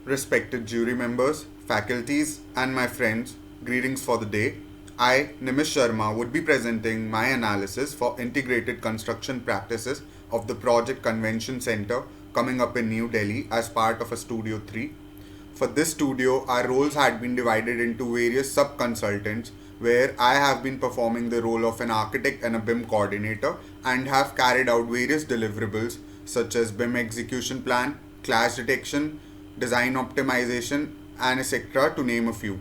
respected jury members, faculties, and my friends, greetings for the day. I, Nimish Sharma, would be presenting my analysis for integrated construction practices of the Project Convention Center coming up in New Delhi as part of a Studio 3. For this studio, our roles had been divided into various sub consultants, where I have been performing the role of an architect and a BIM coordinator and have carried out various deliverables such as BIM execution plan, clash detection, design optimization, and etc. to name a few.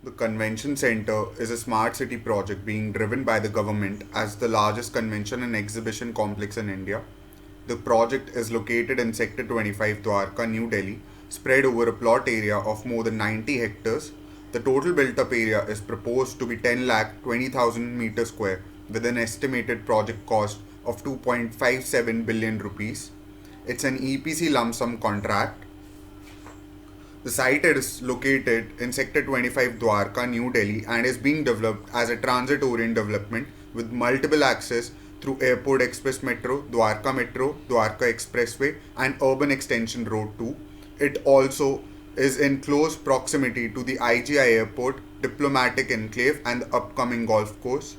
The Convention Center is a smart city project being driven by the government as the largest convention and exhibition complex in India. The project is located in Sector 25 Dwarka, New Delhi, spread over a plot area of more than 90 hectares. The total built up area is proposed to be 10 lakh 20,000 meter square with an estimated project cost of 2.57 billion rupees. It's an EPC lump sum contract. The site is located in Sector 25 Dwarka, New Delhi and is being developed as a transit-oriented development with multiple access through Airport Express Metro, Dwarka Expressway and Urban Extension Road 2. It also is in close proximity to the IGI Airport, Diplomatic Enclave and the upcoming golf course.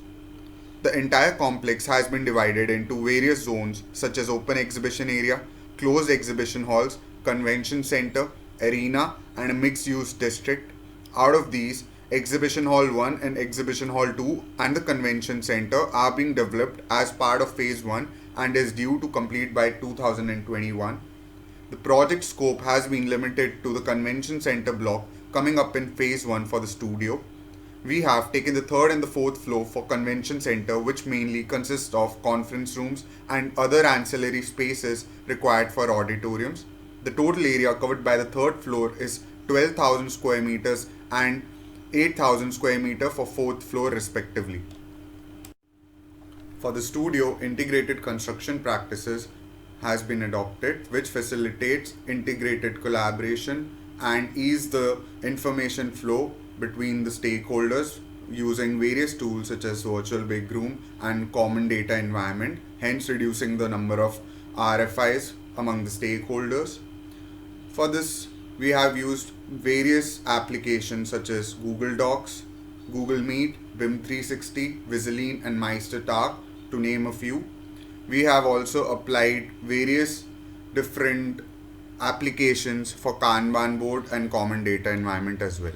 The entire complex has been divided into various zones such as open exhibition area, closed exhibition halls, convention center, arena and a mixed use district. Out of these, Exhibition Hall 1 and Exhibition Hall 2 and the Convention Center are being developed as part of Phase 1 and is due to complete by 2021. The project scope has been limited to the Convention Center block coming up in Phase 1 for the studio. We have taken the third and the fourth floor for Convention Center, which mainly consists of conference rooms and other ancillary spaces required for auditoriums. The total area covered by the third floor is 12,000 square meters and 8,000 square meter for fourth floor respectively. For the studio, integrated construction practices has been adopted, which facilitates integrated collaboration and ease the information flow between the stakeholders using various tools such as virtual big room and common data environment, hence reducing the number of RFIs among the stakeholders. For this, we have used various applications such as Google Docs, Google Meet, BIM 360, Visaline and MeisterTalk to name a few. We have also applied various different applications for Kanban board and common data environment as well.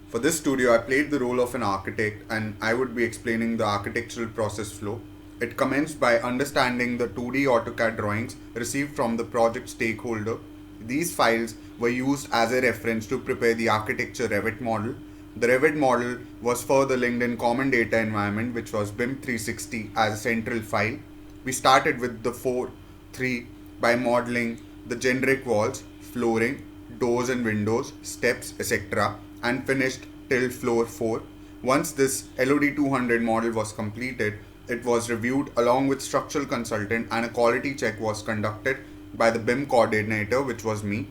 For this studio, I played the role of an architect and I would be explaining the architectural process flow. It commenced by understanding the 2D AutoCAD drawings received from the project stakeholder. These files were used as a reference to prepare the architecture Revit model. The Revit model was further linked in common data environment, which was BIM 360 as a central file. We started with the 4.3 by modeling the generic walls, flooring, doors and windows, steps, etc. and finished till floor 4. Once this LOD 200 model was completed, it was reviewed along with structural consultant and a quality check was conducted by the BIM coordinator, which was me.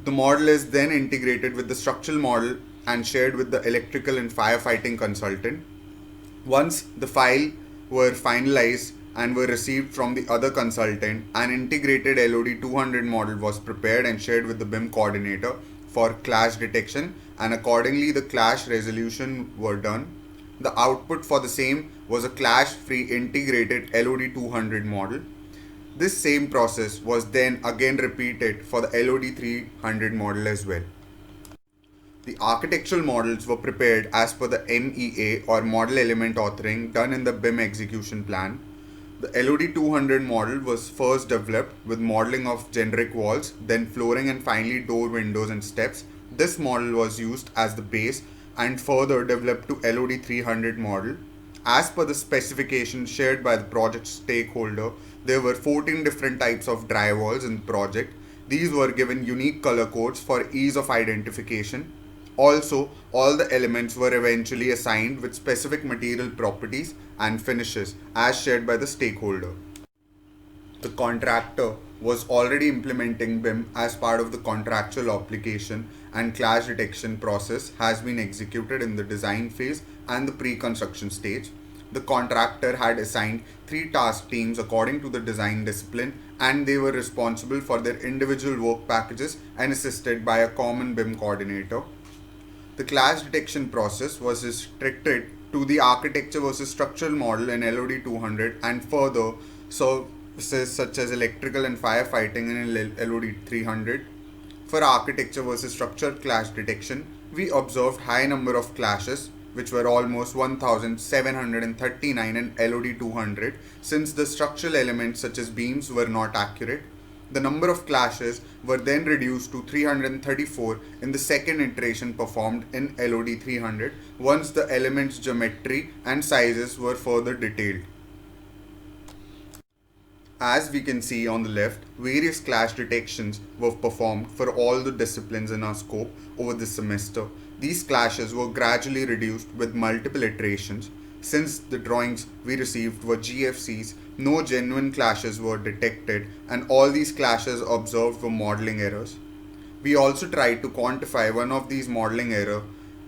The model is then integrated with the structural model and shared with the electrical and firefighting consultant. Once the file were finalized and were received from the other consultant, an integrated LOD 200 model was prepared and shared with the BIM coordinator for clash detection, and accordingly the clash resolution were done. The output for the same was a clash-free integrated LOD 200 model. This same process was then again repeated for the LOD 300 model as well. The architectural models were prepared as per the MEA or model element authoring done in the BIM execution plan. The LOD 200 model was first developed with modeling of generic walls, then flooring and finally door, windows and steps. This model was used as the base and further developed to LOD 300 model. As per the specification shared by the project stakeholder, there were 14 different types of drywalls in the project. These were given unique color codes for ease of identification. Also, all the elements were eventually assigned with specific material properties and finishes as shared by the stakeholder. The contractor was already implementing BIM as part of the contractual application, and clash detection process has been executed in the design phase and the pre-construction stage. the contractor had assigned 3 task teams according to the design discipline, and they were responsible for their individual work packages and assisted by a common BIM coordinator. The clash detection process was restricted to the architecture versus structural model in LOD 200, and further services such as electrical and firefighting in LOD 300. For architecture versus structure clash detection, we observed high number of clashes, which were almost 1739 in LOD 200, since the structural elements such as beams were not accurate. The number of clashes were then reduced to 334 in the second iteration performed in LOD 300 once the elements' geometry and sizes were further detailed. As we can see on the left, various clash detections were performed for all the disciplines in our scope over this semester. These clashes were gradually reduced with multiple iterations. Since the drawings we received were GFCs, no genuine clashes were detected, and all these clashes observed were modeling errors. We also tried to quantify one of these modeling errors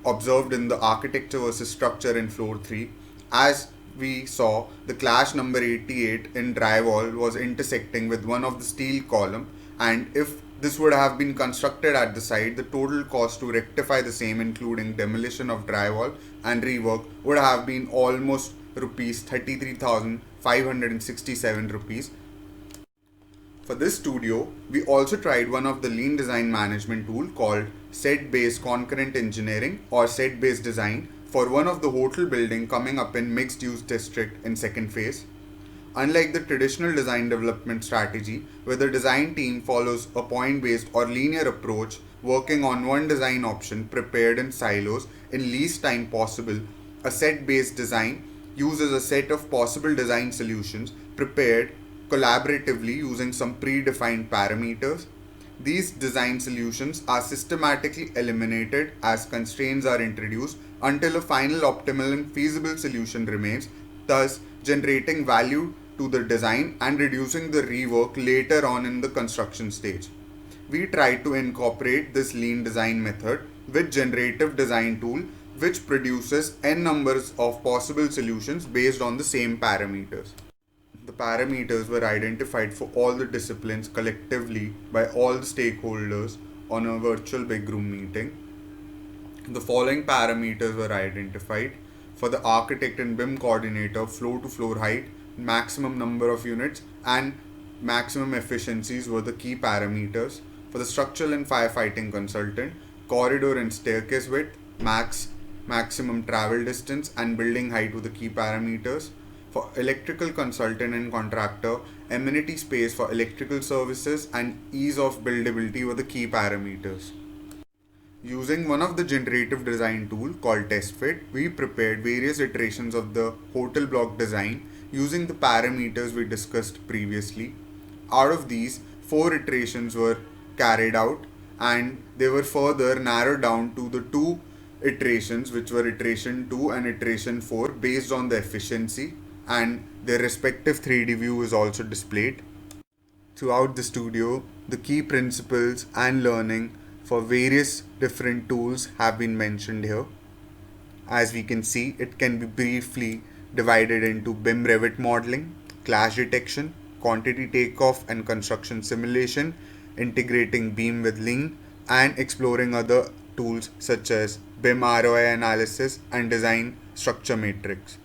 observed in the architecture versus structure in floor 3. As we saw, the clash number 88 in drywall was intersecting with one of the steel column, and if this would have been constructed at the site, the total cost to rectify the same, including demolition of drywall and rework, would have been almost rupees 33,567 rupees. For this studio, we also tried one of the lean design management tool called set-based concurrent engineering or set-based design for one of the hotel building coming up in mixed use district in second phase. Unlike the traditional design development strategy, where the design team follows a point-based or linear approach, working on one design option prepared in silos in least time possible, a set-based design uses a set of possible design solutions prepared collaboratively using some predefined parameters. These design solutions are systematically eliminated as constraints are introduced until a final optimal and feasible solution remains, thus generating value to the design and reducing the rework later on in the construction stage. We tried to incorporate this lean design method with generative design tool, which produces n numbers of possible solutions based on the same parameters. The parameters were identified for all the disciplines collectively by all the stakeholders on a virtual big room meeting. The following parameters were identified. For the architect and BIM coordinator, floor to floor height, maximum number of units, and maximum efficiencies were the key parameters. For the structural and firefighting consultant, corridor and staircase width, maximum travel distance, and building height were the key parameters. For electrical consultant and contractor, amenity space for electrical services and ease of buildability were the key parameters. Using one of the generative design tool called TestFit, we prepared various iterations of the hotel block design using the parameters we discussed previously. Out of these, 4 iterations were carried out, and they were further narrowed down to the 2 iterations, which were iteration 2 and iteration 4, based on the efficiency, and their respective 3D view is also displayed. Throughout the studio, the key principles and learning for various different tools have been mentioned here. As we can see, it can be briefly divided into BIM Revit modeling, clash detection, quantity takeoff and construction simulation, integrating BIM with Lean, and exploring other tools such as BIM ROI analysis and design structure matrix.